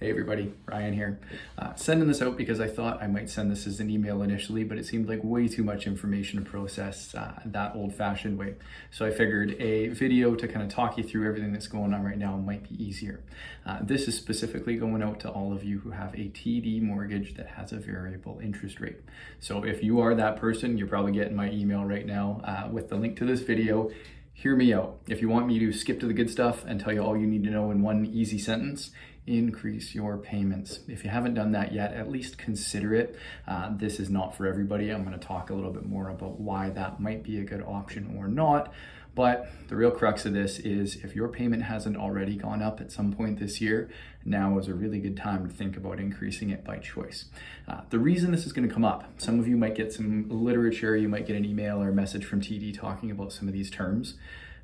Hey everybody, Ryan here. Sending this out because I thought I might send this as an email initially, but it seemed like way too much information to process that old-fashioned way. So I figured a video to kind of talk you through everything that's going on right now might be easier. This is specifically going out to all of you who have a TD mortgage that has a variable interest rate. So if you are that person, you're probably getting my email right now with the link to this video. Hear me out. If you want me to skip to the good stuff and tell you all you need to know in one easy sentence, increase your payments. If you haven't done that yet, at least consider it. This is not for everybody. I'm going to talk a little bit more about why that might be a good option or not. But the real crux of this is if your payment hasn't already gone up at some point this year, now is a really good time to think about increasing it by choice. The reason this is going to come up, some of you might get some literature, you might get an email or a message from TD talking about some of these terms.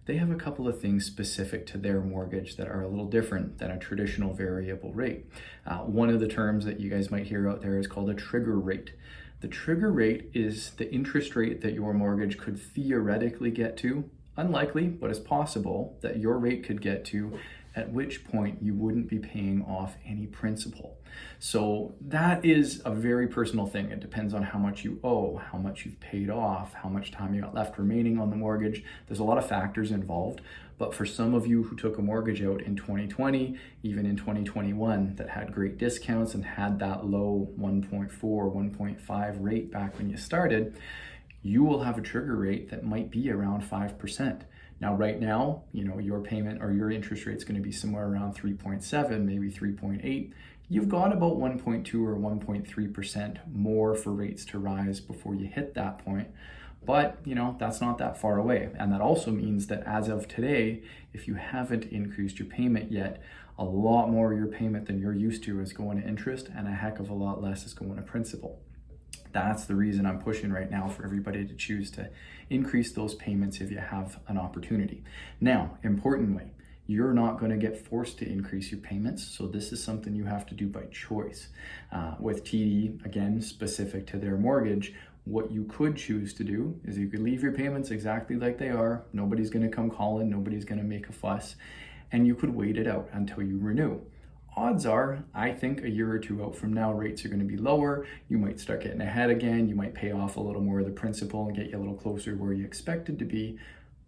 They have a couple of things specific to their mortgage that are a little different than a traditional variable rate. One of the terms that you guys might hear out there is called a trigger rate. The trigger rate is the interest rate that your mortgage could theoretically get to. Unlikely, but it's possible that your rate could get to, at which point you wouldn't be paying off any principal. So that is a very personal thing. It depends on how much you owe, how much you've paid off, how much time you got left remaining on the mortgage. There's a lot of factors involved, but for some of you who took a mortgage out in 2020, even in 2021, that had great discounts and had that low 1.4, 1.5 rate back when you started, you will have a trigger rate that might be around 5%. Now, right now, your payment or your interest rate is going to be somewhere around 3.7, maybe 3.8. You've got about 1.2 or 1.3% more for rates to rise before you hit that point. But, that's not that far away. And that also means that as of today, if you haven't increased your payment yet, a lot more of your payment than you're used to is going to interest and a heck of a lot less is going to principal. That's the reason I'm pushing right now for everybody to choose to increase those payments if you have an opportunity. Now, importantly, you're not going to get forced to increase your payments. So this is something you have to do by choice. With TD, again, specific to their mortgage, what you could choose to do is you could leave your payments exactly like they are. Nobody's going to come calling. Nobody's going to make a fuss. And you could wait it out until you renew. Odds are, I think a year or two out from now, rates are going to be lower. You might start getting ahead again. You might pay off a little more of the principal and get you a little closer to where you expected to be.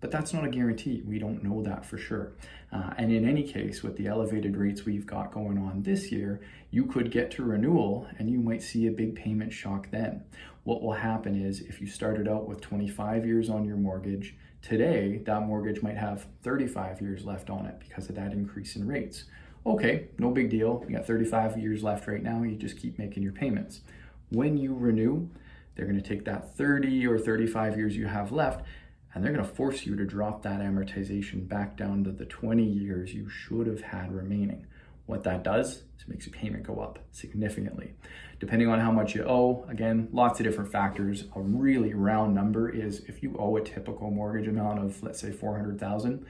But that's not a guarantee. We don't know that for sure. And in any case, with the elevated rates we've got going on this year, you could get to renewal and you might see a big payment shock then. What will happen is if you started out with 25 years on your mortgage, today that mortgage might have 35 years left on it because of that increase in rates. Okay, no big deal. You got 35 years left right now. You just keep making your payments. When you renew, they're going to take that 30 or 35 years you have left, and they're going to force you to drop that amortization back down to the 20 years you should have had remaining. What that does is it makes your payment go up significantly. Depending on how much you owe, again, lots of different factors. A really round number is if you owe a typical mortgage amount of, let's say, $400,000,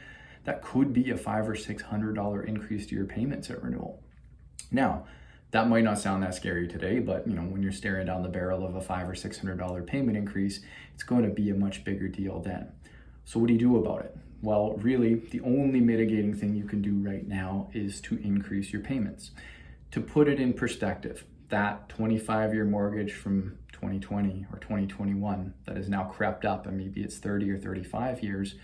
that could be a $500 or $600 increase to your payments at renewal. Now, that might not sound that scary today, but when you're staring down the barrel of a $500 or $600 payment increase, it's going to be a much bigger deal then. So what do you do about it? Well, really, the only mitigating thing you can do right now is to increase your payments. To put it in perspective, that 25-year mortgage from 2020 or 2021 that is now crept up and maybe it's 30 or 35 years,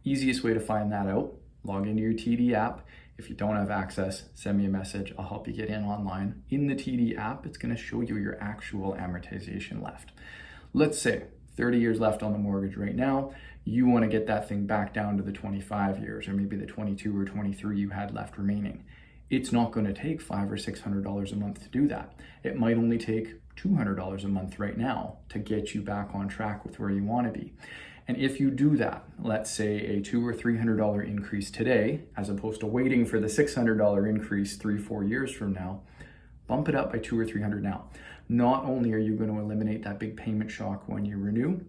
easiest way to find that out, log into your TD app. If you don't have access, send me a message. I'll help you get in online. In the TD app, it's going to show you your actual amortization left. Let's say 30 years left on the mortgage right now. You want to get that thing back down to the 25 years or maybe the 22 or 23 you had left remaining. It's not going to take $500 or $600 a month to do that. It might only take $200 a month right now to get you back on track with where you want to be. And if you do that, let's say a $200 or $300 increase today, as opposed to waiting for the $600 increase 3-4 years from now, bump it up by $200 or $300 now. Not only are you going to eliminate that big payment shock when you renew,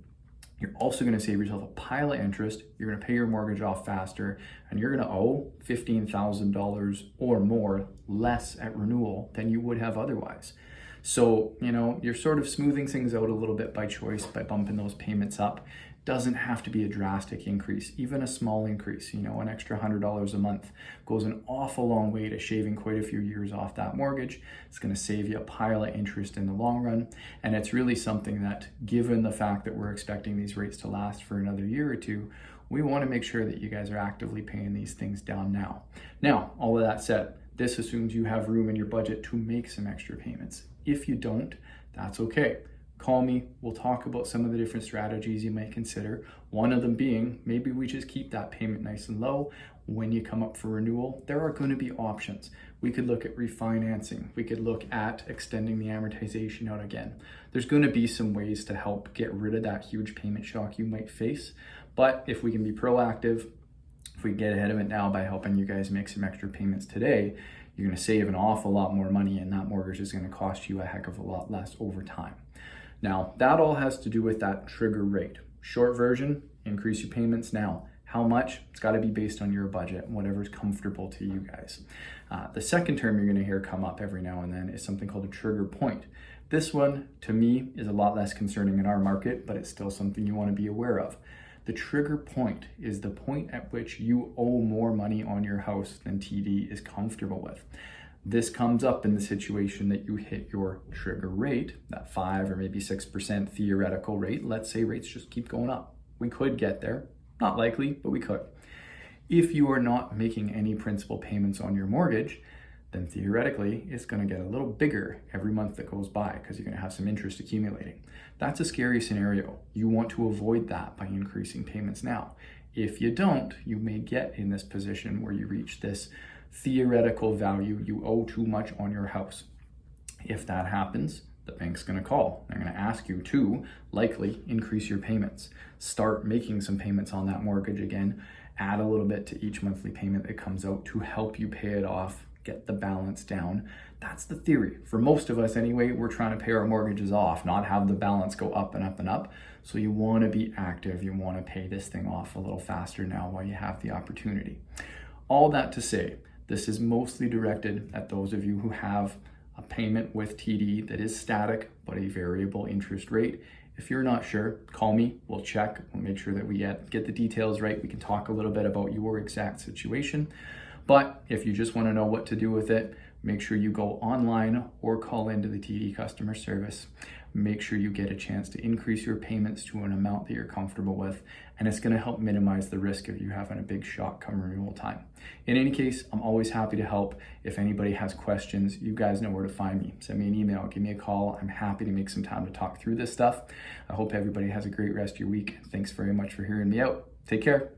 you're also going to save yourself a pile of interest. You're going to pay your mortgage off faster, and you're going to owe $15,000 or more less at renewal than you would have otherwise. So, you're sort of smoothing things out a little bit by choice by bumping those payments up. Doesn't have to be a drastic increase, even a small increase, an extra $100 a month goes an awful long way to shaving quite a few years off that mortgage. It's going to save you a pile of interest in the long run. And it's really something that, given the fact that we're expecting these rates to last for another year or two, we want to make sure that you guys are actively paying these things down now. Now, all of that said, this assumes you have room in your budget to make some extra payments. If you don't, that's okay. Call me, we'll talk about some of the different strategies you might consider. One of them being, maybe we just keep that payment nice and low. When you come up for renewal, there are going to be options. We could look at refinancing. We could look at extending the amortization out again. There's going to be some ways to help get rid of that huge payment shock you might face. But if we can be proactive, if we get ahead of it now by helping you guys make some extra payments today, you're going to save an awful lot more money, and that mortgage is going to cost you a heck of a lot less over time. Now, that all has to do with that trigger rate. Short version, increase your payments now. How much? It's got to be based on your budget, whatever's comfortable to you guys. The second term you're going to hear come up every now and then is something called a trigger point. This one, to me, is a lot less concerning in our market, but it's still something you want to be aware of. The trigger point is the point at which you owe more money on your house than TD is comfortable with. This comes up in the situation that you hit your trigger rate, that 5 or maybe 6% theoretical rate. Let's say rates just keep going up. We could get there. Not likely, but we could. If you are not making any principal payments on your mortgage, then theoretically it's going to get a little bigger every month that goes by because you're going to have some interest accumulating. That's a scary scenario. You want to avoid that by increasing payments now. If you don't, you may get in this position where you reach this theoretical value you owe too much on your house. If that happens, the bank's going to call. They're going to ask you to likely increase your payments. Start making some payments on that mortgage again. Add a little bit to each monthly payment that comes out to help you pay it off, get the balance down. That's the theory. For most of us anyway, we're trying to pay our mortgages off, not have the balance go up and up and up. So you want to be active. You want to pay this thing off a little faster now while you have the opportunity. All that to say, this is mostly directed at those of you who have a payment with TD that is static, but a variable interest rate. If you're not sure, call me, we'll check, we'll make sure that we get the details right. We can talk a little bit about your exact situation. But if you just want to know what to do with it, make sure you go online or call into the TD customer service. Make sure you get a chance to increase your payments to an amount that you're comfortable with, and it's going to help minimize the risk of you having a big shock come renewal time. In any case, I'm always happy to help. If anybody has questions, you guys know where to find me. Send me an email, give me a call. I'm happy to make some time to talk through this stuff. I hope everybody has a great rest of your week. Thanks very much for hearing me out. Take care.